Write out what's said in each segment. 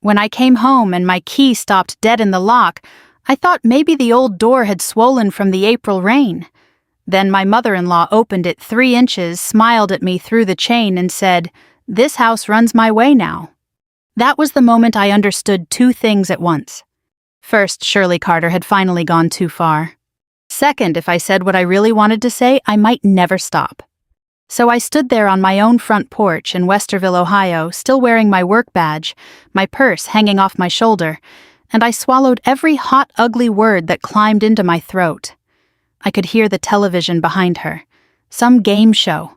When I came home and my key stopped dead in the lock, I thought maybe the old door had swollen from the April rain. Then my mother-in-law opened it 3 inches, smiled at me through the chain, and said, "This house runs my way now." That was the moment I understood 2 things at once. First, Shirley Carter had finally gone too far. Second, if I said what I really wanted to say, I might never stop. So I stood there on my own front porch in Westerville, Ohio, still wearing my work badge, my purse hanging off my shoulder, and I swallowed every hot, ugly word that climbed into my throat. I could hear the television behind her. Some game show.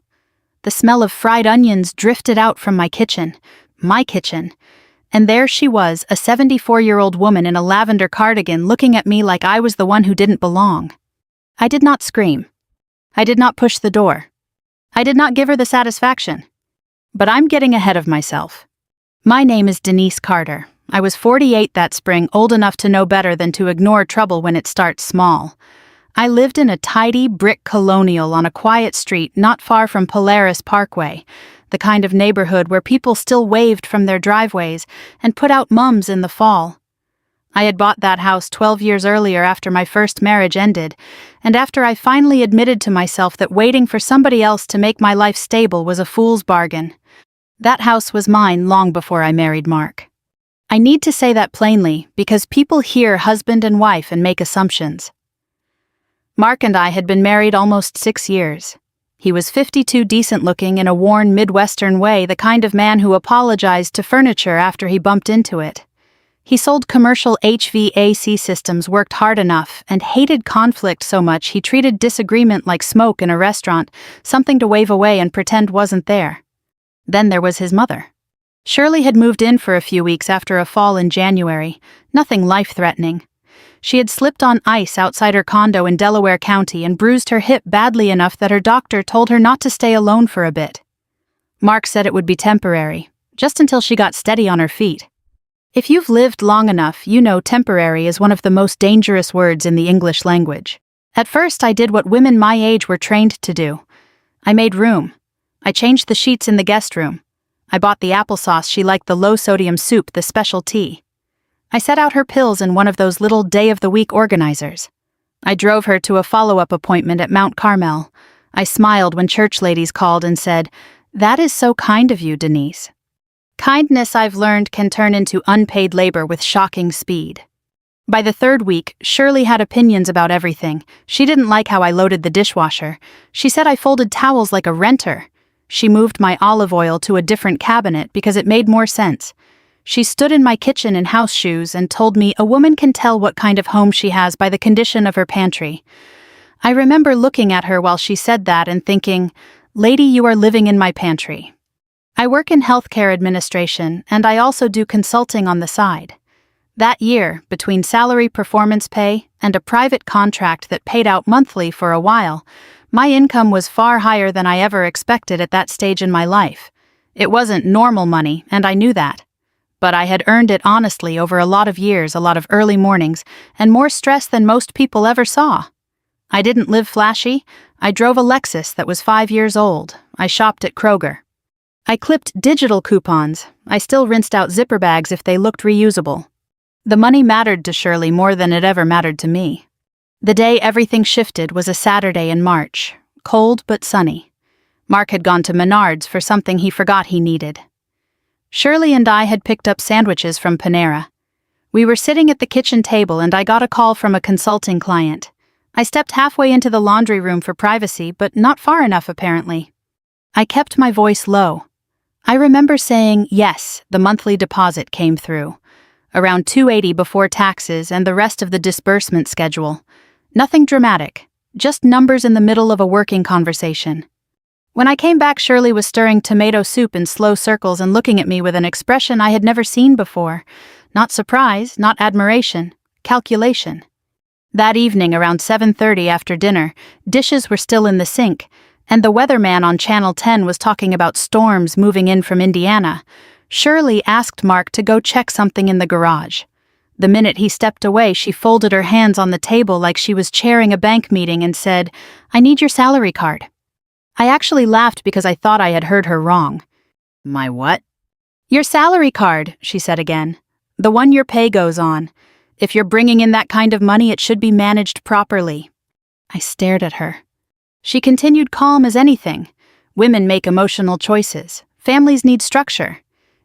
The smell of fried onions drifted out from my kitchen, and there she was, a 74-year-old woman in a lavender cardigan looking at me like I was the one who didn't belong. I did not scream. I did not push the door. I did not give her the satisfaction. But I'm getting ahead of myself. My name is Denise Carter. I was 48 that spring, old enough to know better than to ignore trouble when it starts small. I lived in a tidy brick colonial on a quiet street not far from Polaris Parkway, the kind of neighborhood where people still waved from their driveways and put out mums in the fall. I had bought that house 12 years earlier after my first marriage ended, and after I finally admitted to myself that waiting for somebody else to make my life stable was a fool's bargain. That house was mine long before I married Mark. I need to say that plainly because people hear husband and wife and make assumptions. Mark and I had been married almost 6 years. He was 52, decent-looking in a worn Midwestern way, the kind of man who apologized to furniture after he bumped into it. He sold commercial HVAC systems, worked hard enough, and hated conflict so much he treated disagreement like smoke in a restaurant, something to wave away and pretend wasn't there. Then there was his mother. Shirley had moved in for a few weeks after a fall in January, nothing life-threatening. She had slipped on ice outside her condo in Delaware County and bruised her hip badly enough that her doctor told her not to stay alone for a bit. Mark said it would be temporary, just until she got steady on her feet. If you've lived long enough, you know temporary is one of the most dangerous words in the English language. At first, I did what women my age were trained to do. I made room. I changed the sheets in the guest room. I bought the applesauce she liked, the low-sodium soup, the special tea. I set out her pills in one of those little day-of-the-week organizers. I drove her to a follow-up appointment at Mount Carmel. I smiled when church ladies called and said, "That is so kind of you, Denise." Kindness, I've learned, can turn into unpaid labor with shocking speed. By the 3rd week, Shirley had opinions about everything. She didn't like how I loaded the dishwasher. She said I folded towels like a renter. She moved my olive oil to a different cabinet because it made more sense. She stood in my kitchen in house shoes and told me a woman can tell what kind of home she has by the condition of her pantry. I remember looking at her while she said that and thinking, "Lady, you are living in my pantry." I work in healthcare administration, and I also do consulting on the side. That year, between salary performance pay and a private contract that paid out monthly for a while, my income was far higher than I ever expected at that stage in my life. It wasn't normal money, and I knew that. But I had earned it honestly over a lot of years, a lot of early mornings, and more stress than most people ever saw. I didn't live flashy. I drove a Lexus that was 5 years old. I shopped at Kroger. I clipped digital coupons. I still rinsed out zipper bags if they looked reusable. The money mattered to Shirley more than it ever mattered to me. The day everything shifted was a Saturday in March, cold but sunny. Mark had gone to Menards for something he forgot he needed. Shirley and I had picked up sandwiches from Panera. We were sitting at the kitchen table and I got a call from a consulting client. I stepped halfway into the laundry room for privacy, but not far enough apparently. I kept my voice low. I remember saying, yes, the monthly deposit came through. Around $280 before taxes and the rest of the disbursement schedule. Nothing dramatic, just numbers in the middle of a working conversation. When I came back, Shirley was stirring tomato soup in slow circles and looking at me with an expression I had never seen before. Not surprise, not admiration, calculation. That evening, around 7:30 after dinner, dishes were still in the sink, and the weatherman on Channel 10 was talking about storms moving in from Indiana. Shirley asked Mark to go check something in the garage. The minute he stepped away, she folded her hands on the table like she was chairing a bank meeting and said, "I need your salary card." I actually laughed because I thought I had heard her wrong. "My what?" "Your salary card," she said again. The one your pay goes on. If you're bringing in that kind of money, it should be managed properly." I stared at her. She continued calm as anything. Women make emotional choices. Families need structure.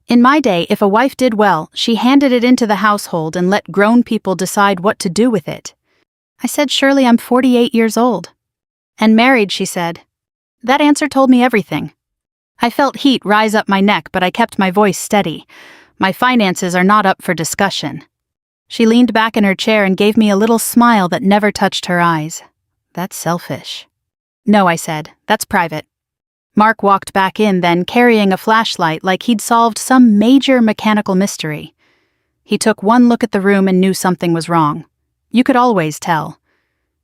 In my day, if a wife did well, she handed it into the household and let grown people decide what to do with it. I said, "Shirley, I'm 48 years old." "And married," she said. That answer told me everything. I felt heat rise up my neck, but I kept my voice steady. My finances are not up for discussion. She leaned back in her chair and gave me a little smile that never touched her eyes. "That's selfish." "No," I said, "that's private." Mark walked back in then, carrying a flashlight like he'd solved some major mechanical mystery. He took one look at the room and knew something was wrong. You could always tell.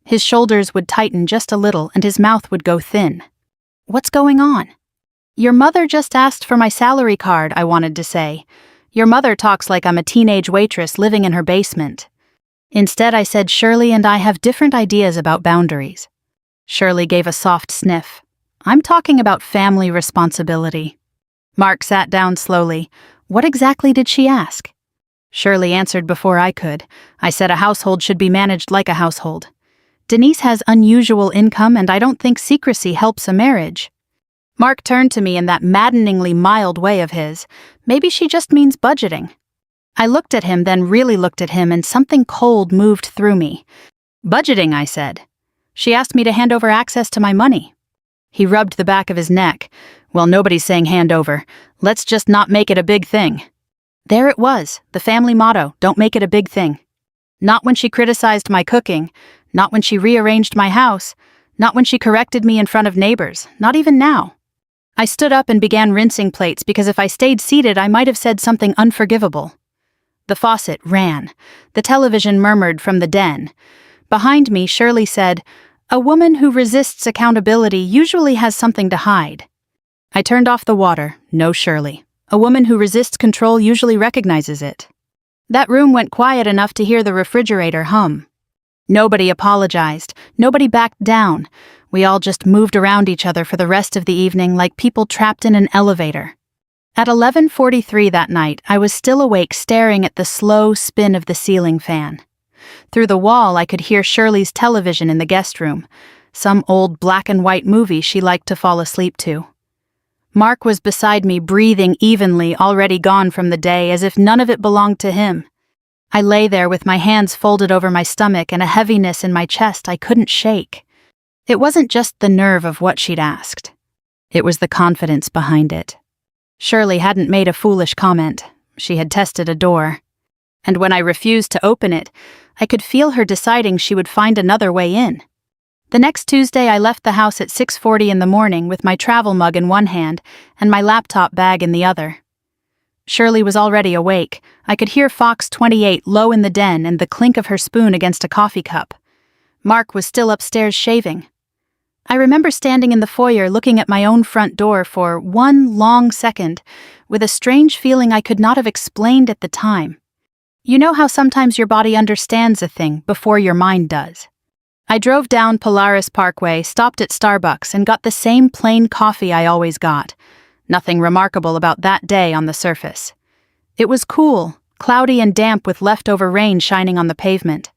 His shoulders would tighten just a little and his mouth would go thin. "What's going on?" "Your mother just asked for my salary card," I wanted to say. "Your mother talks like I'm a teenage waitress living in her basement." Instead, I said, "Shirley and I have different ideas about boundaries." Shirley gave a soft sniff. "I'm talking about family responsibility." Mark sat down slowly. What exactly did she ask? Shirley answered before I could. I said a household should be managed like a household. Denise has unusual income and I don't think secrecy helps a marriage. Mark turned to me in that maddeningly mild way of his. Maybe she just means budgeting. I looked at him, then really looked at him, and something cold moved through me. "Budgeting," I said. "She asked me to hand over access to my money." He rubbed the back of his neck. "Well, nobody's saying hand over. Let's just not make it a big thing." There it was, the family motto, don't make it a big thing. Not when she criticized my cooking, not when she rearranged my house, not when she corrected me in front of neighbors, not even now. I stood up and began rinsing plates because if I stayed seated I might have said something unforgivable. The faucet ran. The television murmured from the den. Behind me, Shirley said, "A woman who resists accountability usually has something to hide." I turned off the water. No, Shirley. A woman who resists control usually recognizes it. That room went quiet enough to hear the refrigerator hum. Nobody apologized. Nobody backed down. We all just moved around each other for the rest of the evening like people trapped in an elevator. At 11:43 that night, I was still awake staring at the slow spin of the ceiling fan. Through the wall, I could hear Shirley's television in the guest room, some old black and white movie she liked to fall asleep to. Mark was beside me, breathing evenly, already gone from the day, as if none of it belonged to him. I lay there with my hands folded over my stomach and a heaviness in my chest I couldn't shake. It wasn't just the nerve of what she'd asked. It was the confidence behind it. Shirley hadn't made a foolish comment. She had tested a door. And when I refused to open it, I could feel her deciding she would find another way in. The next Tuesday, I left the house at 6:40 in the morning with my travel mug in one hand and my laptop bag in the other. Shirley was already awake. I could hear Fox 28 low in the den and the clink of her spoon against a coffee cup. Mark was still upstairs shaving. I remember standing in the foyer looking at my own front door for one long second, with a strange feeling I could not have explained at the time. You know how sometimes your body understands a thing before your mind does. I drove down Polaris Parkway, stopped at Starbucks, and got the same plain coffee I always got. Nothing remarkable about that day on the surface. It was cool, cloudy and damp with leftover rain shining on the pavement.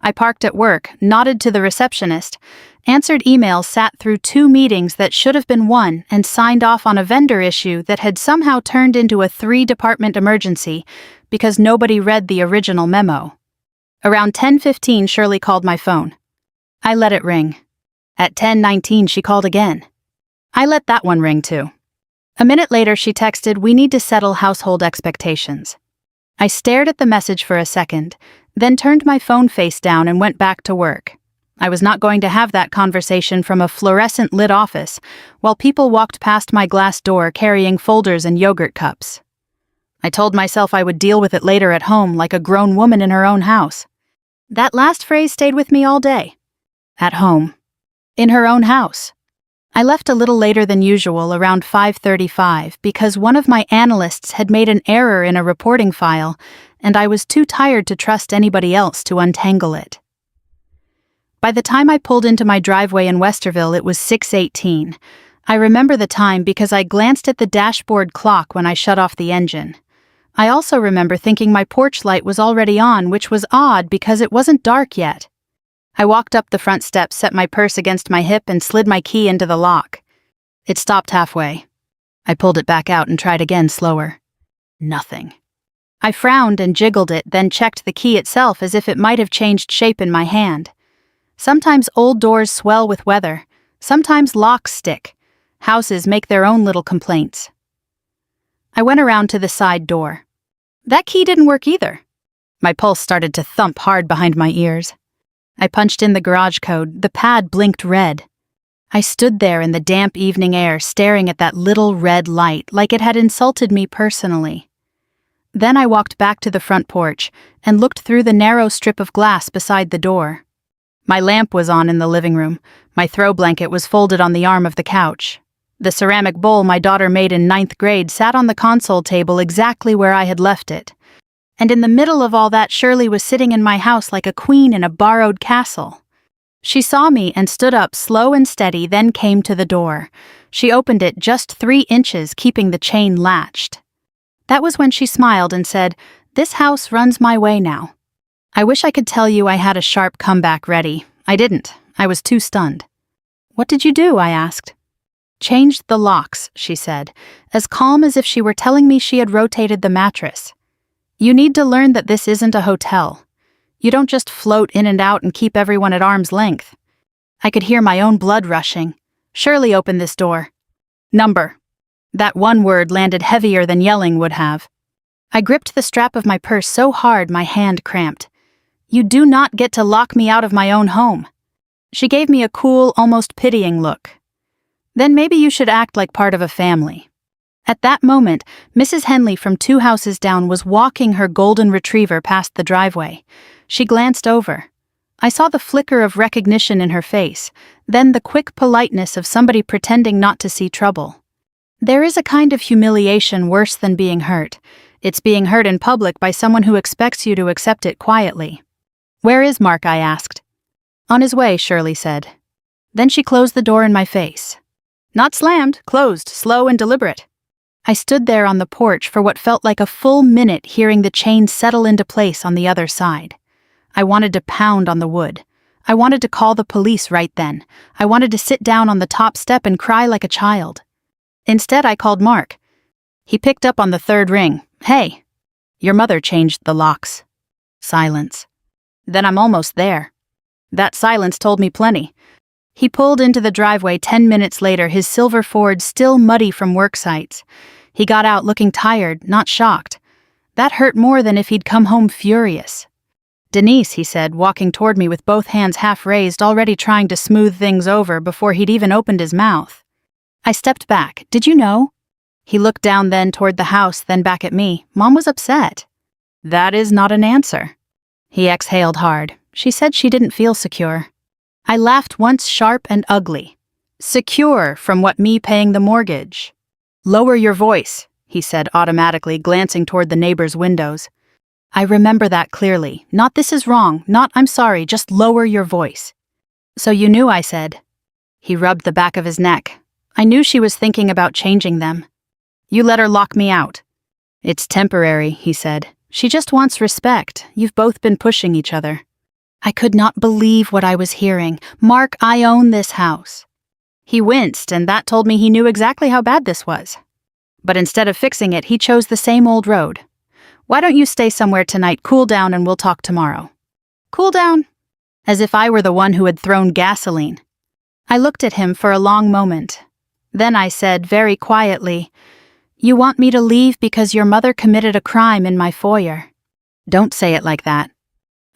I parked at work, nodded to the receptionist, answered emails, sat through 2 meetings that should have been 1, and signed off on a vendor issue that had somehow turned into a 3-department emergency because nobody read the original memo. Around 10:15, Shirley called my phone. I let it ring. At 10:19, she called again. I let that one ring too. A minute later, she texted, "We need to settle household expectations." I stared at the message for a second, then turned my phone face down and went back to work. I was not going to have that conversation from a fluorescent-lit office while people walked past my glass door carrying folders and yogurt cups. I told myself I would deal with it later at home like a grown woman in her own house. That last phrase stayed with me all day. At home. In her own house. I left a little later than usual, around 5:35, because one of my analysts had made an error in a reporting file, and I was too tired to trust anybody else to untangle it. By the time I pulled into my driveway in Westerville, it was 6:18. I remember the time because I glanced at the dashboard clock when I shut off the engine. I also remember thinking my porch light was already on, which was odd because it wasn't dark yet. I walked up the front steps, set my purse against my hip, and slid my key into the lock. It stopped halfway. I pulled it back out and tried again, slower. Nothing. I frowned and jiggled it, then checked the key itself as if it might have changed shape in my hand. Sometimes old doors swell with weather. Sometimes locks stick. Houses make their own little complaints. I went around to the side door. That key didn't work either. My pulse started to thump hard behind my ears. I punched in the garage code. The pad blinked red. I stood there in the damp evening air, staring at that little red light like it had insulted me personally. Then I walked back to the front porch and looked through the narrow strip of glass beside the door. My lamp was on in the living room. My throw blanket was folded on the arm of the couch. The ceramic bowl my daughter made in 9th grade sat on the console table exactly where I had left it. And in the middle of all that, Shirley was sitting in my house like a queen in a borrowed castle. She saw me and stood up slow and steady, then came to the door. She opened it just 3 inches, keeping the chain latched. That was when she smiled and said, "This house runs my way now." I wish I could tell you I had a sharp comeback ready. I didn't. I was too stunned. "What did you do?" I asked. "Changed the locks," she said, as calm as if she were telling me she had rotated the mattress. "You need to learn that this isn't a hotel. You don't just float in and out and keep everyone at arm's length." I could hear my own blood rushing. Shirley opened this door. "Number." That one word landed heavier than yelling would have. I gripped the strap of my purse so hard my hand cramped. "You do not get to lock me out of my own home." She gave me a cool, almost pitying look. "Then maybe you should act like part of a family." At that moment, Mrs. Henley from 2 houses down was walking her golden retriever past the driveway. She glanced over. I saw the flicker of recognition in her face, then the quick politeness of somebody pretending not to see trouble. There is a kind of humiliation worse than being hurt. It's being hurt in public by someone who expects you to accept it quietly. "Where is Mark?" I asked. "On his way," Shirley said. Then she closed the door in my face. Not slammed, closed, slow and deliberate. I stood there on the porch for what felt like a full minute, hearing the chain settle into place on the other side. I wanted to pound on the wood. I wanted to call the police right then. I wanted to sit down on the top step and cry like a child. Instead, I called Mark. He picked up on the 3rd ring. "Hey, your mother changed the locks." Silence. "Then I'm almost there." That silence told me plenty. He pulled into the driveway 10 minutes later, his silver Ford still muddy from work sites. He got out looking tired, not shocked. That hurt more than if he'd come home furious. "Denise," he said, walking toward me with both hands half raised, already trying to smooth things over before he'd even opened his mouth. I stepped back. "Did you know?" He looked down, then toward the house, then back at me. "Mom was upset." "That is not an answer." He exhaled hard. "She said she didn't feel secure." I laughed once, sharp and ugly. "Secure from what, me paying the mortgage?" "Lower your voice," he said automatically, glancing toward the neighbor's windows. I remember that clearly. Not "this is wrong," not "I'm sorry," just "lower your voice." "So you knew," I said. He rubbed the back of his neck. "I knew she was thinking about changing them." "You let her lock me out." "It's temporary," he said. "She just wants respect. You've both been pushing each other." I could not believe what I was hearing. "Mark, I own this house." He winced, and that told me he knew exactly how bad this was. But instead of fixing it, he chose the same old road. "Why don't you stay somewhere tonight, cool down, and we'll talk tomorrow?" "Cool down?" As if I were the one who had thrown gasoline. I looked at him for a long moment. Then I said very quietly, "You want me to leave because your mother committed a crime in my foyer." "Don't say it like that."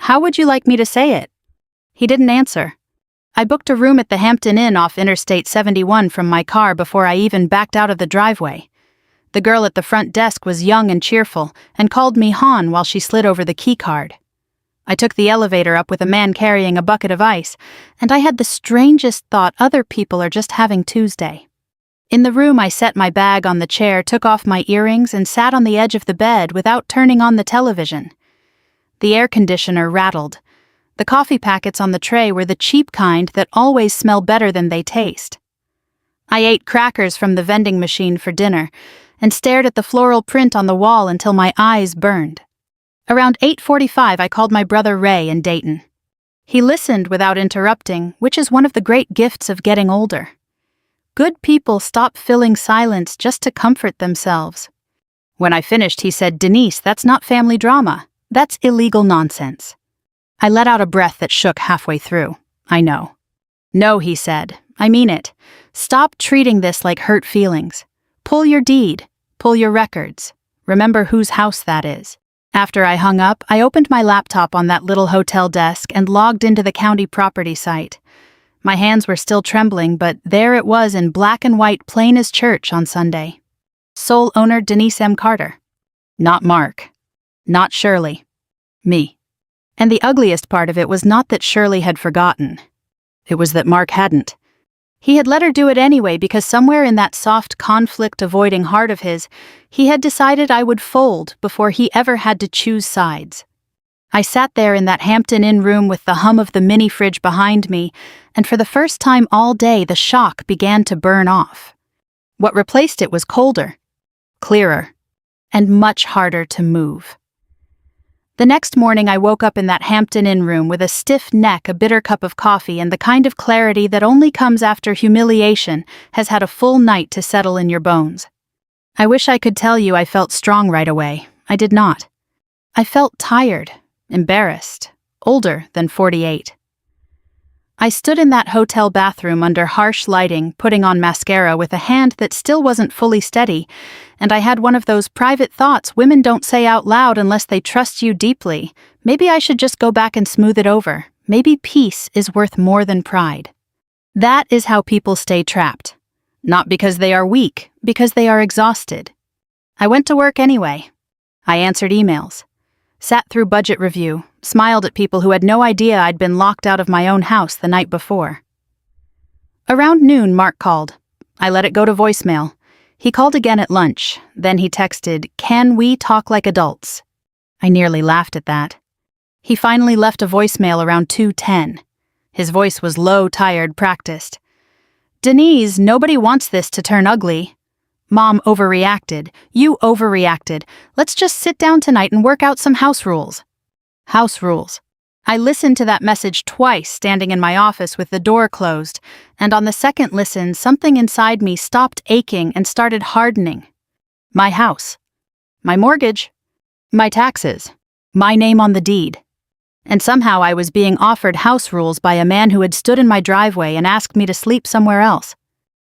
"How would you like me to say it?" He didn't answer. I booked a room at the Hampton Inn off Interstate 71 from my car before I even backed out of the driveway. The girl at the front desk was young and cheerful and called me Han while she slid over the key card. I took the elevator up with a man carrying a bucket of ice, and I had the strangest thought other people are just having Tuesday. In the room, I set my bag on the chair, took off my earrings, and sat on the edge of the bed without turning on the television. The air conditioner rattled. The coffee packets on the tray were the cheap kind that always smell better than they taste. I ate crackers from the vending machine for dinner, and stared at the floral print on the wall until my eyes burned. Around 8:45, I called my brother Ray in Dayton. He listened without interrupting, which is one of the great gifts of getting older. Good people stop filling silence just to comfort themselves. When I finished, he said, "Denise, that's not family drama. That's illegal nonsense." I let out a breath that shook halfway through. I know. "No," he said. "I mean it. Stop treating this like hurt feelings. Pull your deed. Pull your records. Remember whose house that is." After I hung up, I opened my laptop on that little hotel desk and logged into the county property site. My hands were still trembling, but there it was in black and white, plain as church on Sunday. Sole owner Denise M. Carter. Not Mark. Not Shirley. Me. And the ugliest part of it was not that Shirley had forgotten. It was that Mark hadn't. He had let her do it anyway because somewhere in that soft, conflict-avoiding heart of his, he had decided I would fold before he ever had to choose sides. I sat there in that Hampton Inn room with the hum of the mini-fridge behind me, and for the first time all day the shock began to burn off. What replaced it was colder, clearer, and much harder to move. The next morning I woke up in that Hampton Inn room with a stiff neck, a bitter cup of coffee, and the kind of clarity that only comes after humiliation has had a full night to settle in your bones. I wish I could tell you I felt strong right away. I did not. I felt tired, embarrassed, older than 48. I stood in that hotel bathroom under harsh lighting, putting on mascara with a hand that still wasn't fully steady, and I had one of those private thoughts women don't say out loud unless they trust you deeply. Maybe I should just go back and smooth it over. Maybe peace is worth more than pride. That is how people stay trapped. Not because they are weak, because they are exhausted. I went to work anyway. I answered emails. Sat through budget review, smiled at people who had no idea I'd been locked out of my own house the night before. Around noon, Mark called. I let it go to voicemail. He called again at lunch. Then he texted, "Can we talk like adults?" I nearly laughed at that. He finally left a voicemail around 2:10. His voice was low, tired, practiced. "Denise, nobody wants this to turn ugly. Mom overreacted. You overreacted. Let's just sit down tonight and work out some house rules." House rules. I listened to that message twice standing in my office with the door closed, and on the second listen, something inside me stopped aching and started hardening. My house. My mortgage. My taxes. My name on the deed. And somehow I was being offered house rules by a man who had stood in my driveway and asked me to sleep somewhere else.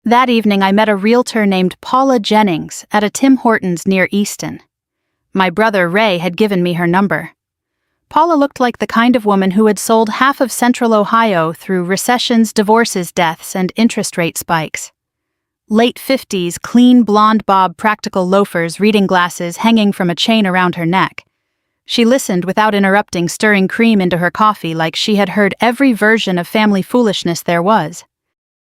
That evening I met a realtor named Paula Jennings at a Tim Hortons near Easton. My brother Ray had given me her number. Paula looked like the kind of woman who had sold half of Central Ohio through recessions, divorces, deaths, and interest rate spikes. Late 50s, clean blonde bob practical loafers, reading glasses hanging from a chain around her neck. She listened without interrupting, stirring cream into her coffee like she had heard every version of family foolishness there was.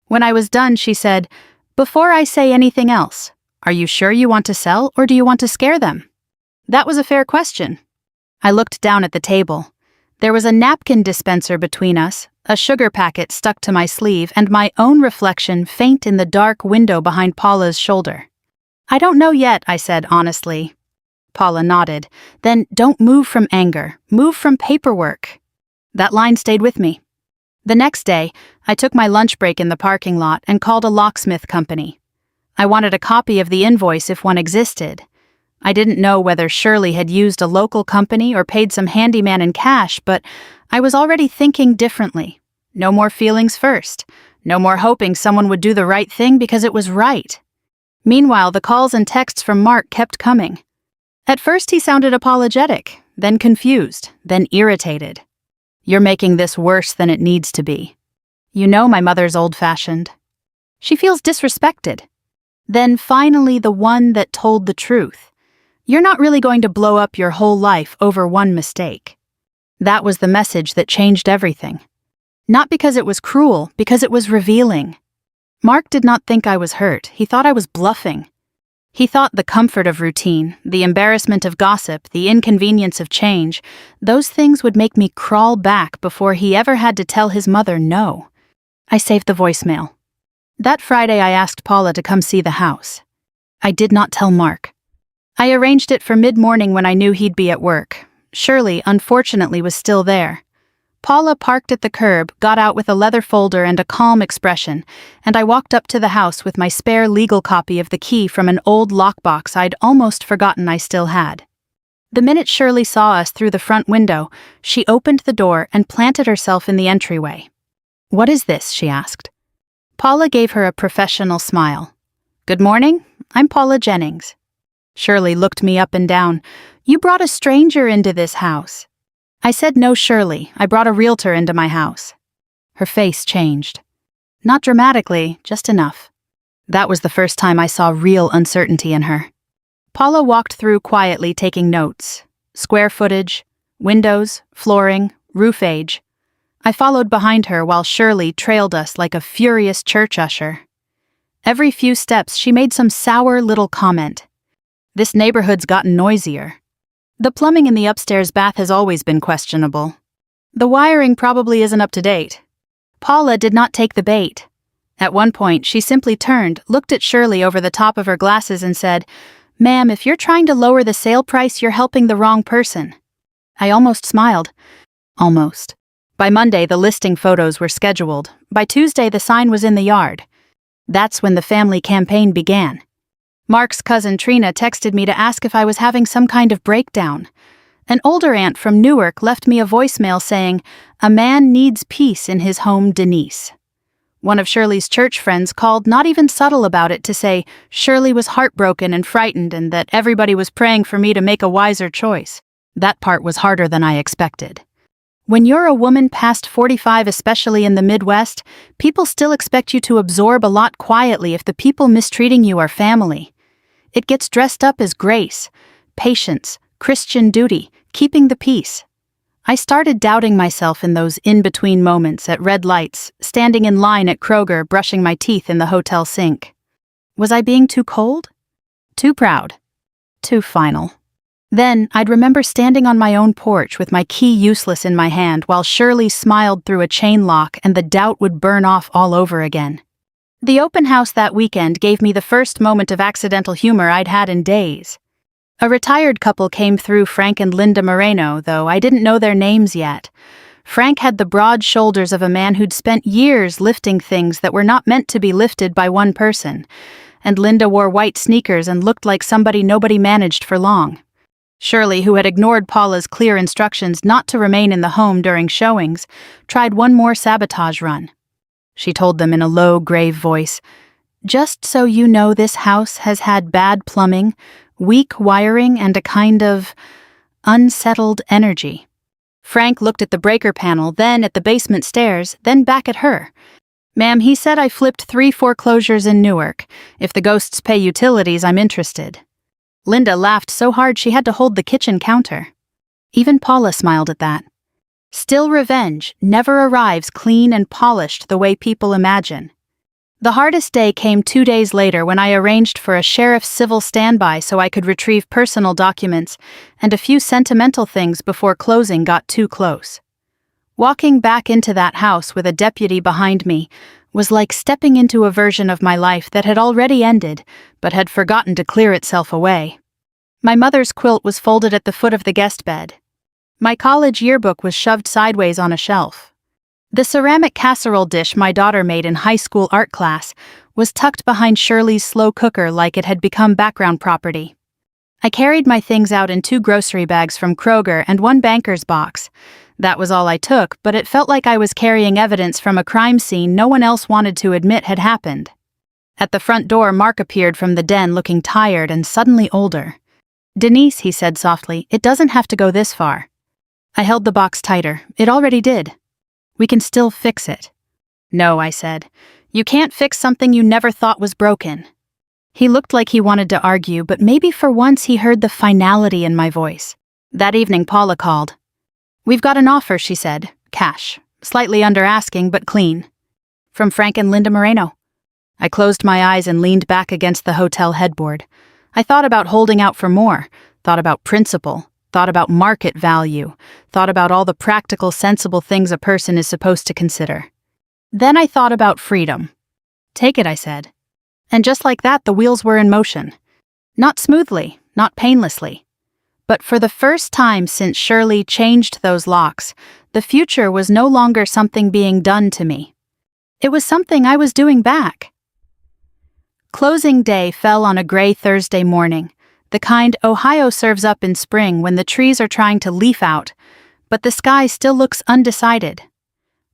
When I was done, she said, "Before I say anything else, are you sure you want to sell or do you want to scare them?" That was a fair question. I looked down at the table. There was a napkin dispenser between us, a sugar packet stuck to my sleeve, and my own reflection faint in the dark window behind Paula's shoulder. "I don't know yet," I said honestly. Paula nodded. "Then don't move from anger. Move from paperwork." That line stayed with me. The next day, I took my lunch break in the parking lot and called a locksmith company. I wanted a copy of the invoice if one existed. I didn't know whether Shirley had used a local company or paid some handyman in cash, but I was already thinking differently. No more feelings first. No more hoping someone would do the right thing because it was right. Meanwhile, the calls and texts from Mark kept coming. At first he sounded apologetic, then confused, then irritated. "You're making this worse than it needs to be. You know my mother's old-fashioned. She feels disrespected." Then finally the one that told the truth. "You're not really going to blow up your whole life over one mistake." That was the message that changed everything. Not because it was cruel, because it was revealing. Mark did not think I was hurt. He thought I was bluffing. He thought the comfort of routine, the embarrassment of gossip, the inconvenience of change, those things would make me crawl back before he ever had to tell his mother no. I saved the voicemail. That Friday I asked Paula to come see the house. I did not tell Mark. I arranged it for mid-morning when I knew he'd be at work. Shirley, unfortunately, was still there. Paula parked at the curb, got out with a leather folder and a calm expression, and I walked up to the house with my spare legal copy of the key from an old lockbox I'd almost forgotten I still had. The minute Shirley saw us through the front window, she opened the door and planted herself in the entryway. "What is this?" she asked. Paula gave her a professional smile. "Good morning, I'm Paula Jennings." Shirley looked me up and down. "You brought a stranger into this house." I said, "No, Shirley, I brought a realtor into my house." Her face changed. Not dramatically, just enough. That was the first time I saw real uncertainty in her. Paula walked through quietly, taking notes. Square footage, windows, flooring, roof age. I followed behind her while Shirley trailed us like a furious church usher. Every few steps she made some sour little comment. "This neighborhood's gotten noisier. The plumbing in the upstairs bath has always been questionable. The wiring probably isn't up to date." Paula did not take the bait. At one point, she simply turned, looked at Shirley over the top of her glasses and said, "Ma'am, if you're trying to lower the sale price, you're helping the wrong person." I almost smiled. Almost. By Monday, the listing photos were scheduled. By Tuesday, the sign was in the yard. That's when the family campaign began. Mark's cousin Trina texted me to ask if I was having some kind of breakdown. An older aunt from Newark left me a voicemail saying, "A man needs peace in his home, Denise." One of Shirley's church friends called, not even subtle about it, to say Shirley was heartbroken and frightened and that everybody was praying for me to make a wiser choice. That part was harder than I expected. When you're a woman past 45, especially in the Midwest, people still expect you to absorb a lot quietly if the people mistreating you are family. It gets dressed up as grace, patience, Christian duty, keeping the peace. I started doubting myself in those in-between moments at red lights, standing in line at Kroger, brushing my teeth in the hotel sink. Was I being too cold? Too proud? Too final? Then, I'd remember standing on my own porch with my key useless in my hand while Shirley smiled through a chain lock and the doubt would burn off all over again. The open house that weekend gave me the first moment of accidental humor I'd had in days. A retired couple came through, Frank and Linda Moreno, though I didn't know their names yet. Frank had the broad shoulders of a man who'd spent years lifting things that were not meant to be lifted by one person, and Linda wore white sneakers and looked like somebody nobody managed for long. Shirley, who had ignored Paula's clear instructions not to remain in the home during showings, tried one more sabotage run. She told them in a low, grave voice, "Just so you know, this house has had bad plumbing, weak wiring, and a kind of unsettled energy." Frank looked at the breaker panel, then at the basement stairs, then back at her. "Ma'am, he said I flipped 3 foreclosures in Newark. If the ghosts pay utilities, I'm interested." Linda laughed so hard she had to hold the kitchen counter. Even Paula smiled at that. Still, revenge never arrives clean and polished the way people imagine. The hardest day came 2 days later when I arranged for a sheriff's civil standby so I could retrieve personal documents and a few sentimental things before closing got too close. Walking back into that house with a deputy behind me was like stepping into a version of my life that had already ended but had forgotten to clear itself away. My mother's quilt was folded at the foot of the guest bed. My college yearbook was shoved sideways on a shelf. The ceramic casserole dish my daughter made in high school art class was tucked behind Shirley's slow cooker like it had become background property. I carried my things out in 2 grocery bags from Kroger and 1 banker's box. That was all I took, but it felt like I was carrying evidence from a crime scene no one else wanted to admit had happened. At the front door, Mark appeared from the den looking tired and suddenly older. "Denise," he said softly, "it doesn't have to go this far." I held the box tighter. It already did. "We can still fix it." "No," I said. "You can't fix something you never thought was broken." He looked like he wanted to argue, but maybe for once he heard the finality in my voice. That evening, Paula called. "We've got an offer," she said. "Cash. Slightly under asking, but clean. From Frank and Linda Moreno." I closed my eyes and leaned back against the hotel headboard. I thought about holding out for more, thought about principle, thought about market value, thought about all the practical, sensible things a person is supposed to consider. Then I thought about freedom. "Take it," I said. And just like that, the wheels were in motion. Not smoothly, not painlessly. But for the first time since Shirley changed those locks, the future was no longer something being done to me. It was something I was doing back. Closing day fell on a gray Thursday morning, the kind Ohio serves up in spring when the trees are trying to leaf out, but the sky still looks undecided.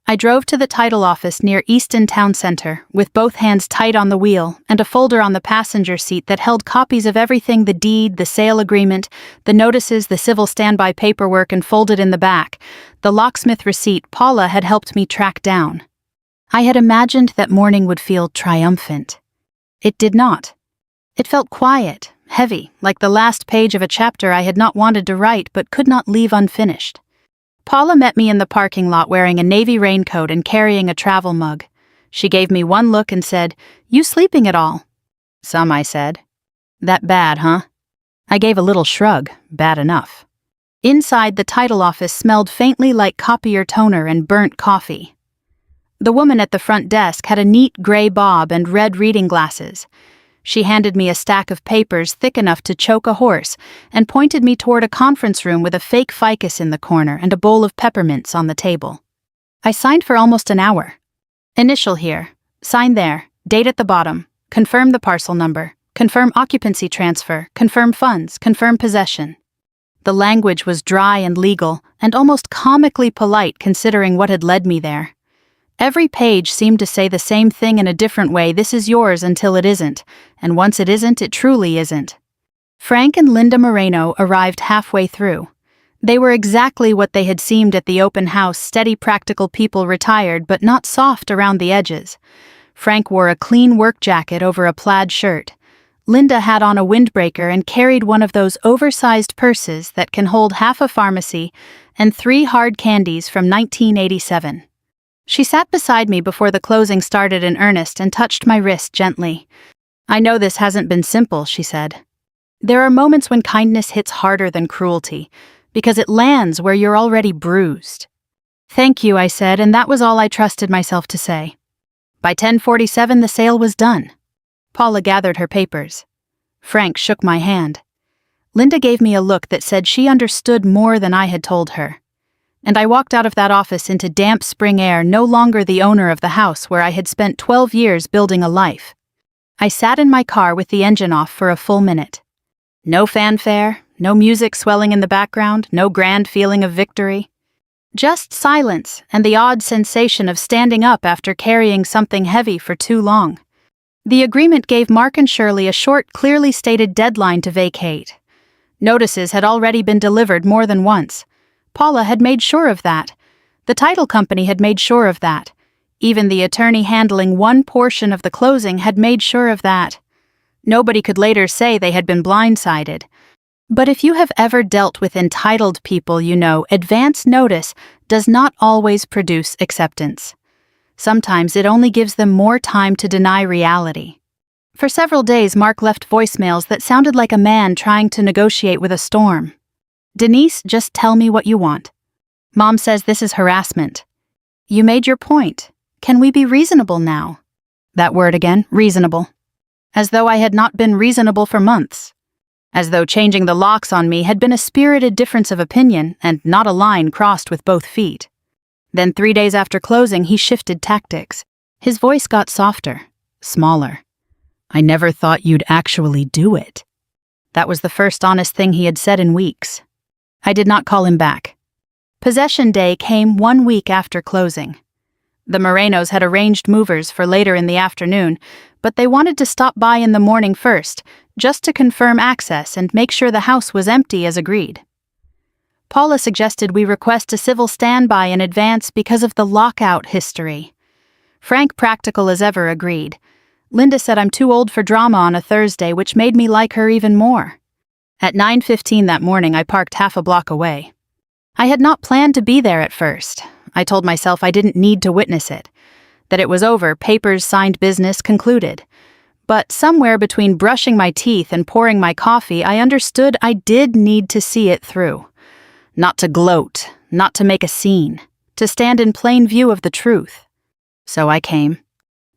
I drove to the title office near Easton Town Center, with both hands tight on the wheel and a folder on the passenger seat that held copies of everything: the deed, the sale agreement, the notices, the civil standby paperwork, and folded in the back, the locksmith receipt Paula had helped me track down. I had imagined that morning would feel triumphant. It did not. It felt quiet, heavy, like the last page of a chapter I had not wanted to write but could not leave unfinished. Paula met me in the parking lot wearing a navy raincoat and carrying a travel mug. She gave me one look and said, "You sleeping at all?" "Some," I said. "That bad, huh?" I gave a little shrug. Bad enough. Inside, the title office smelled faintly like copier toner and burnt coffee. The woman at the front desk had a neat gray bob and red reading glasses. She handed me a stack of papers thick enough to choke a horse and pointed me toward a conference room with a fake ficus in the corner and a bowl of peppermints on the table. I signed for almost an hour. Initial here, sign there, date at the bottom, confirm the parcel number, confirm occupancy transfer, confirm funds, confirm possession. The language was dry and legal and almost comically polite considering what had led me there. Every page seemed to say the same thing in a different way: this is yours until it isn't, and once it isn't, it truly isn't. Frank and Linda Moreno arrived halfway through. They were exactly what they had seemed at the open house: steady, practical people, retired but not soft around the edges. Frank wore a clean work jacket over a plaid shirt. Linda had on a windbreaker and carried one of those oversized purses that can hold half a pharmacy and 3 hard candies from 1987. She sat beside me before the closing started in earnest and touched my wrist gently. "I know this hasn't been simple," she said. "There are moments when kindness hits harder than cruelty, because it lands where you're already bruised." "Thank you," I said, and that was all I trusted myself to say. By 10:47, the sale was done. Paula gathered her papers. Frank shook my hand. Linda gave me a look that said she understood more than I had told her. And I walked out of that office into damp spring air, no longer the owner of the house where I had spent 12 years building a life. I sat in my car with the engine off for a full minute. No fanfare, no music swelling in the background, no grand feeling of victory. Just silence and the odd sensation of standing up after carrying something heavy for too long. The agreement gave Mark and Shirley a short, clearly stated deadline to vacate. Notices had already been delivered more than once. Paula had made sure of that. The title company had made sure of that. Even the attorney handling one portion of the closing had made sure of that. Nobody could later say they had been blindsided. But if you have ever dealt with entitled people, you know advance notice does not always produce acceptance. Sometimes it only gives them more time to deny reality. For several days, Mark left voicemails that sounded like a man trying to negotiate with a storm. "Denise, just tell me what you want. Mom says this is harassment. You made your point. Can we be reasonable now?" That word again, reasonable. As though I had not been reasonable for months. As though changing the locks on me had been a spirited difference of opinion and not a line crossed with both feet. Then 3 days after closing, he shifted tactics. His voice got softer, smaller. "I never thought you'd actually do it." That was the first honest thing he had said in weeks. I did not call him back. Possession day came 1 week after closing. The Morenos had arranged movers for later in the afternoon, but they wanted to stop by in the morning first, just to confirm access and make sure the house was empty as agreed. Paula suggested we request a civil standby in advance because of the lockout history. Frank, practical as ever, agreed. Linda said I'm too old for drama on a Thursday, which made me like her even more. At 9:15 that morning, I parked half a block away. I had not planned to be there at first. I told myself I didn't need to witness it, that it was over, papers signed, business concluded. But somewhere between brushing my teeth and pouring my coffee, I understood I did need to see it through. Not to gloat, not to make a scene, to stand in plain view of the truth. So I came.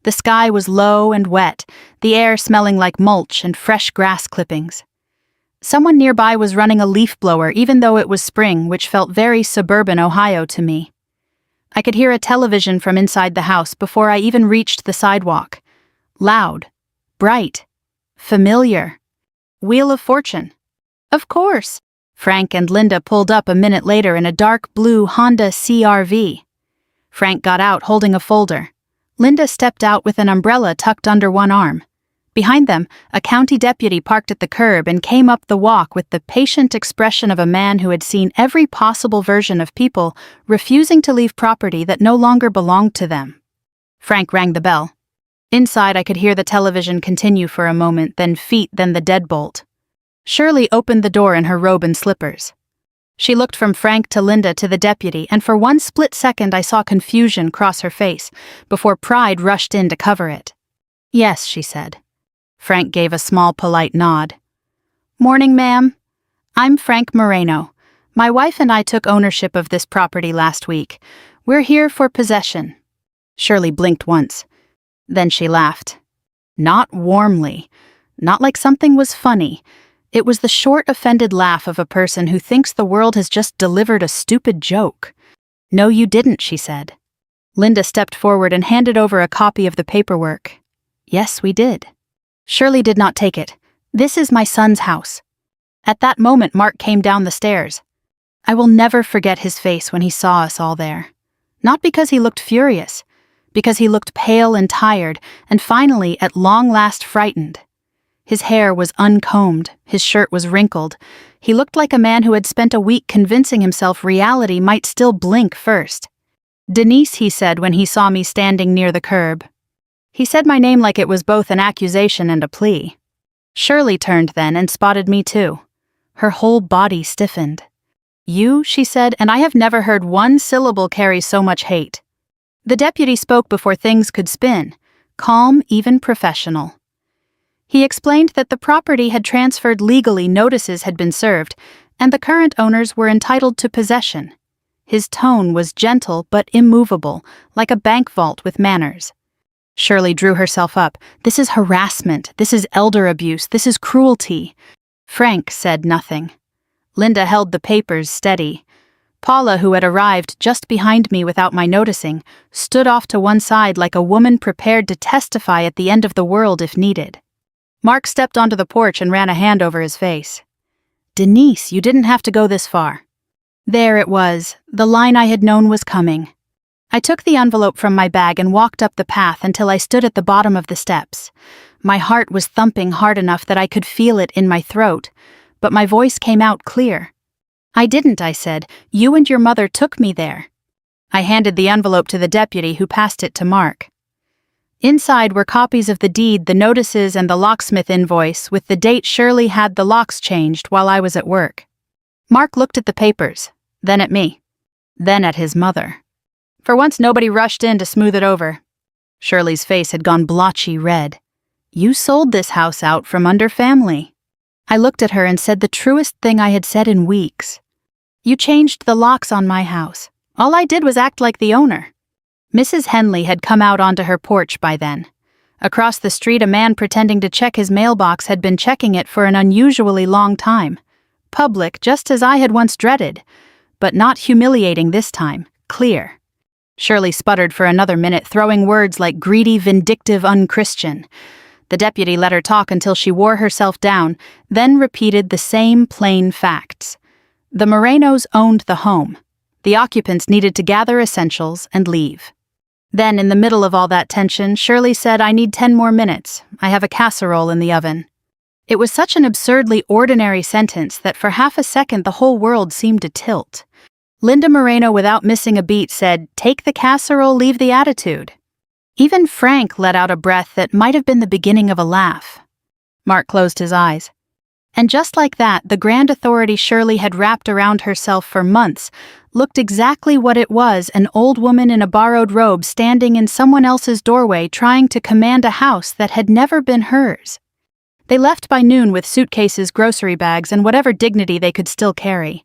The sky was low and wet, the air smelling like mulch and fresh grass clippings. Someone nearby was running a leaf blower even though it was spring, which felt very suburban Ohio to me. I could hear a television from inside the house before I even reached the sidewalk. Loud, bright, familiar. Wheel of Fortune. Of course. Frank and Linda pulled up a minute later in a dark blue Honda CR-V. Frank got out holding a folder. Linda stepped out with an umbrella tucked under one arm. Behind them, a county deputy parked at the curb and came up the walk with the patient expression of a man who had seen every possible version of people refusing to leave property that no longer belonged to them. Frank rang the bell. Inside, I could hear the television continue for a moment, then feet, then the deadbolt. Shirley opened the door in her robe and slippers. She looked from Frank to Linda to the deputy, and for one split second I saw confusion cross her face, before pride rushed in to cover it. "Yes," she said. Frank gave a small, polite nod. "Morning, ma'am. I'm Frank Moreno. My wife and I took ownership of this property last week. We're here for possession." Shirley blinked once. Then she laughed. Not warmly. Not like something was funny. It was the short, offended laugh of a person who thinks the world has just delivered a stupid joke. "No, you didn't," she said. Linda stepped forward and handed over a copy of the paperwork. "Yes, we did." Shirley did not take it. "This is my son's house." At that moment, Mark came down the stairs. I will never forget his face when he saw us all there. Not because he looked furious, because he looked pale and tired, and finally, at long last, frightened. His hair was uncombed, his shirt was wrinkled. He looked like a man who had spent a week convincing himself reality might still blink first. "Denise," he said when he saw me standing near the curb. He said my name like it was both an accusation and a plea. Shirley turned then and spotted me too. Her whole body stiffened. "You," she said, and I have never heard one syllable carry so much hate. The deputy spoke before things could spin, calm, even professional. He explained that the property had transferred legally, notices had been served, and the current owners were entitled to possession. His tone was gentle but immovable, like a bank vault with manners. Shirley drew herself up. "This is harassment. This is elder abuse. This is cruelty." Frank said nothing. Linda held the papers steady. Paula, who had arrived just behind me without my noticing, stood off to one side like a woman prepared to testify at the end of the world if needed. Mark stepped onto the porch and ran a hand over his face. "Denise, you didn't have to go this far." There it was, the line I had known was coming. I took the envelope from my bag and walked up the path until I stood at the bottom of the steps. My heart was thumping hard enough that I could feel it in my throat, but my voice came out clear. "I didn't," I said. "You and your mother took me there." I handed the envelope to the deputy, who passed it to Mark. Inside were copies of the deed, the notices, and the locksmith invoice, with the date Shirley had the locks changed while I was at work. Mark looked at the papers, then at me, then at his mother. For once nobody rushed in to smooth it over. Shirley's face had gone blotchy red. "You sold this house out from under family." I looked at her and said the truest thing I had said in weeks. "You changed the locks on my house. All I did was act like the owner." Mrs. Henley had come out onto her porch by then. Across the street, a man pretending to check his mailbox had been checking it for an unusually long time. Public, just as I had once dreaded, but not humiliating this time, clear. Shirley sputtered for another minute, throwing words like greedy, vindictive, unchristian. The deputy let her talk until she wore herself down, then repeated the same plain facts. The Morenos owned the home. The occupants needed to gather essentials and leave. Then, in the middle of all that tension, Shirley said, "I need 10 more minutes. I have a casserole in the oven." It was such an absurdly ordinary sentence that for half a second the whole world seemed to tilt. Linda Moreno, without missing a beat, said, "Take the casserole, leave the attitude." Even Frank let out a breath that might have been the beginning of a laugh. Mark closed his eyes. And just like that, the grand authority Shirley had wrapped around herself for months looked exactly what it was, an old woman in a borrowed robe standing in someone else's doorway trying to command a house that had never been hers. They left by noon with suitcases, grocery bags, and whatever dignity they could still carry.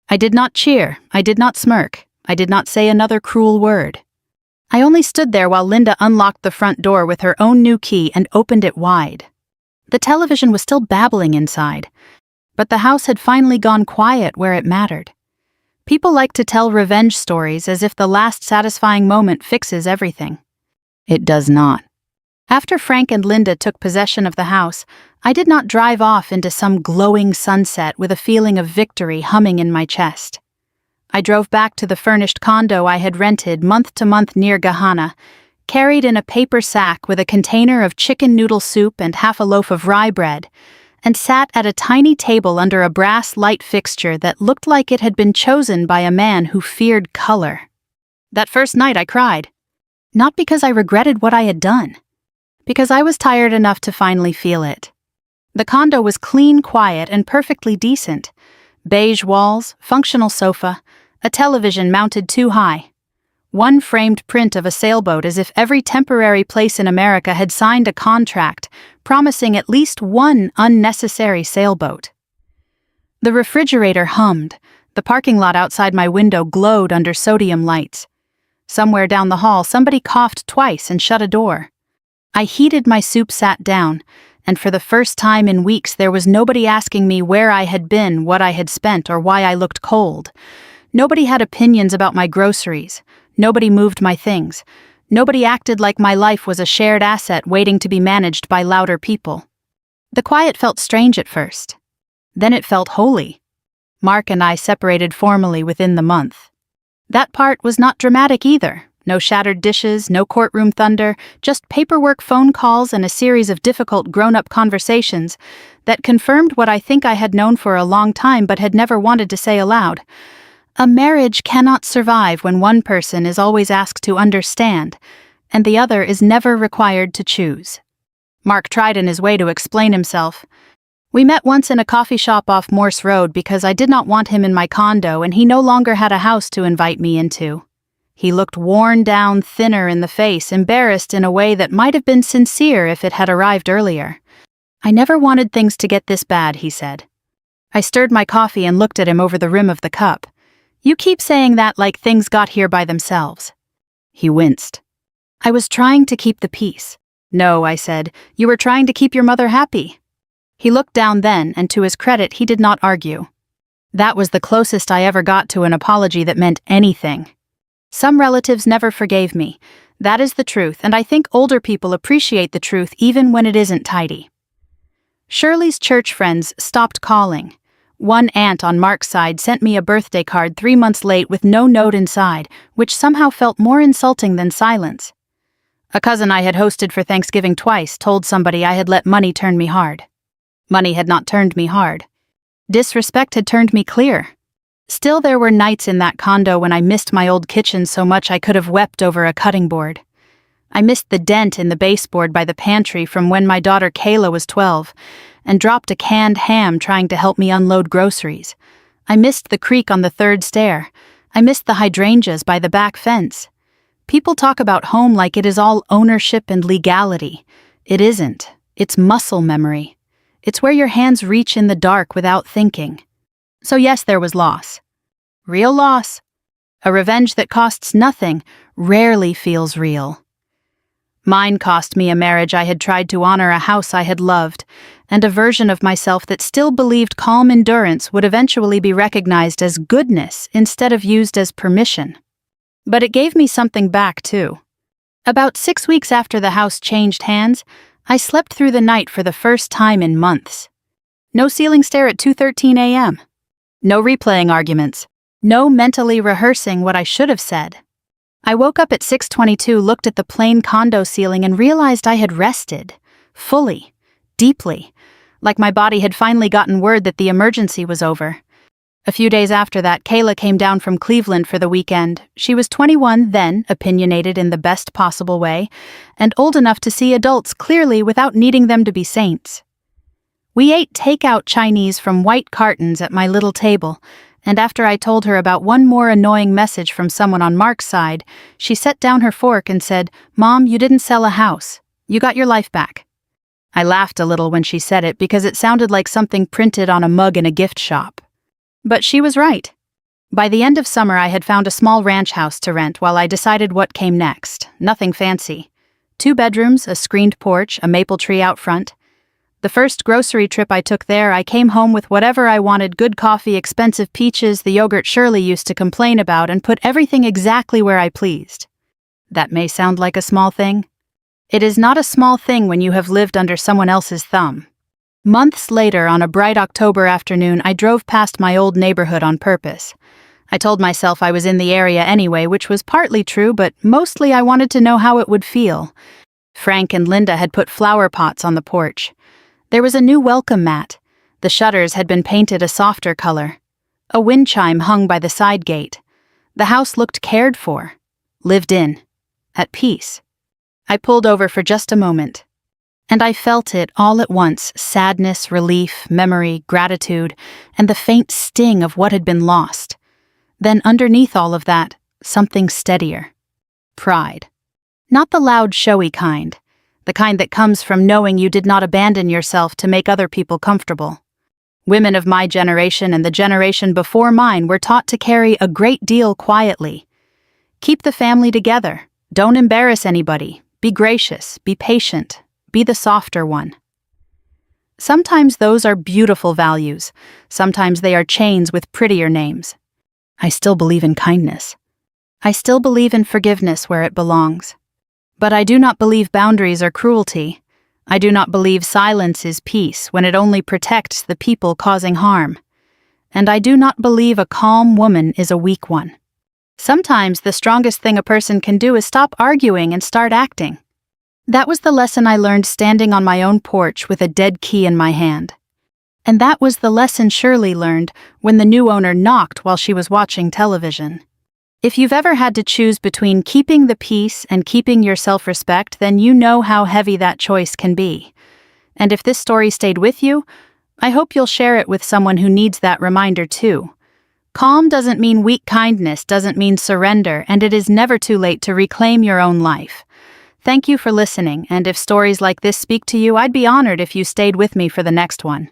I did not cheer, I did not smirk, I did not say another cruel word. I only stood there while Linda unlocked the front door with her own new key and opened it wide. The television was still babbling inside, but the house had finally gone quiet where it mattered. People like to tell revenge stories as if the last satisfying moment fixes everything. It does not. After Frank and Linda took possession of the house, I did not drive off into some glowing sunset with a feeling of victory humming in my chest. I drove back to the furnished condo I had rented month to month near Gahana, carried in a paper sack with a container of chicken noodle soup and half a loaf of rye bread, and sat at a tiny table under a brass light fixture that looked like it had been chosen by a man who feared color. That first night I cried. Not because I regretted what I had done, because I was tired enough to finally feel it. The condo was clean, quiet, and perfectly decent. Beige walls, functional sofa, a television mounted too high. One framed print of a sailboat as if every temporary place in America had signed a contract promising at least one unnecessary sailboat. The refrigerator hummed. The parking lot outside my window glowed under sodium lights. Somewhere down the hall, somebody coughed twice and shut a door. I heated my soup, sat down, and for the first time in weeks there was nobody asking me where I had been, what I had spent, or why I looked cold. Nobody had opinions about my groceries. Nobody moved my things. Nobody acted like my life was a shared asset waiting to be managed by louder people. The quiet felt strange at first. Then it felt holy. Mark and I separated formally within the month. That part was not dramatic either. No shattered dishes, no courtroom thunder, just paperwork, phone calls, and a series of difficult grown-up conversations that confirmed what I think I had known for a long time but had never wanted to say aloud. A marriage cannot survive when one person is always asked to understand, and the other is never required to choose. Mark tried in his way to explain himself. We met once in a coffee shop off Morse Road because I did not want him in my condo and he no longer had a house to invite me into. He looked worn down, thinner in the face, embarrassed in a way that might have been sincere if it had arrived earlier. I never wanted things to get this bad, he said. I stirred my coffee and looked at him over the rim of the cup. You keep saying that like things got here by themselves. He winced. I was trying to keep the peace. No, I said, you were trying to keep your mother happy. He looked down then, and to his credit, he did not argue. That was the closest I ever got to an apology that meant anything. Some relatives never forgave me. That is the truth, and I think older people appreciate the truth even when it isn't tidy. Shirley's church friends stopped calling. One aunt on Mark's side sent me a birthday card 3 months late with no note inside, which somehow felt more insulting than silence. A cousin I had hosted for Thanksgiving twice told somebody I had let money turn me hard. Money had not turned me hard. Disrespect had turned me clear. Still, there were nights in that condo when I missed my old kitchen so much I could have wept over a cutting board. I missed the dent in the baseboard by the pantry from when my daughter Kayla was 12, and dropped a canned ham trying to help me unload groceries. I missed the creak on the third stair. I missed the hydrangeas by the back fence. People talk about home like it is all ownership and legality. It isn't. It's muscle memory. It's where your hands reach in the dark without thinking. So yes, there was loss. Real loss. A revenge that costs nothing rarely feels real. Mine cost me a marriage I had tried to honor, a house I had loved, and a version of myself that still believed calm endurance would eventually be recognized as goodness instead of used as permission. But it gave me something back, too. About 6 weeks after the house changed hands, I slept through the night for the first time in months. No ceiling stare at 2:13 a.m. No replaying arguments. No mentally rehearsing what I should have said. I woke up at 6:22, looked at the plain condo ceiling and realized I had rested. Fully. Deeply. Like my body had finally gotten word that the emergency was over. A few days after that, Kayla came down from Cleveland for the weekend. She was 21 then, opinionated in the best possible way, and old enough to see adults clearly without needing them to be saints. We ate takeout Chinese from white cartons at my little table, and after I told her about one more annoying message from someone on Mark's side, she set down her fork and said, "Mom, you didn't sell a house. You got your life back." I laughed a little when she said it because it sounded like something printed on a mug in a gift shop. But she was right. By the end of summer, I had found a small ranch house to rent while I decided what came next. Nothing fancy. 2 bedrooms, a screened porch, a maple tree out front. The first grocery trip I took there, I came home with whatever I wanted: good coffee, expensive peaches, the yogurt Shirley used to complain about, and put everything exactly where I pleased. That may sound like a small thing. It is not a small thing when you have lived under someone else's thumb. Months later, on a bright October afternoon, I drove past my old neighborhood on purpose. I told myself I was in the area anyway, which was partly true, but mostly I wanted to know how it would feel. Frank and Linda had put flower pots on the porch. There was a new welcome mat. The shutters had been painted a softer color. A wind chime hung by the side gate. The house looked cared for, lived in, at peace. I pulled over for just a moment, and I felt it all at once: sadness, relief, memory, gratitude, and the faint sting of what had been lost. Then underneath all of that, something steadier. Pride. Not the loud, showy kind. The kind that comes from knowing you did not abandon yourself to make other people comfortable. Women of my generation and the generation before mine were taught to carry a great deal quietly. Keep the family together. Don't embarrass anybody. Be gracious. Be patient. Be the softer one. Sometimes those are beautiful values. Sometimes they are chains with prettier names. I still believe in kindness. I still believe in forgiveness where it belongs. But I do not believe boundaries are cruelty. I do not believe silence is peace when it only protects the people causing harm. And I do not believe a calm woman is a weak one. Sometimes the strongest thing a person can do is stop arguing and start acting. That was the lesson I learned standing on my own porch with a dead key in my hand. And that was the lesson Shirley learned when the new owner knocked while she was watching television. If you've ever had to choose between keeping the peace and keeping your self-respect, then you know how heavy that choice can be. And if this story stayed with you, I hope you'll share it with someone who needs that reminder too. Calm doesn't mean weak, kindness doesn't mean surrender, and it is never too late to reclaim your own life. Thank you for listening, and if stories like this speak to you, I'd be honored if you stayed with me for the next one.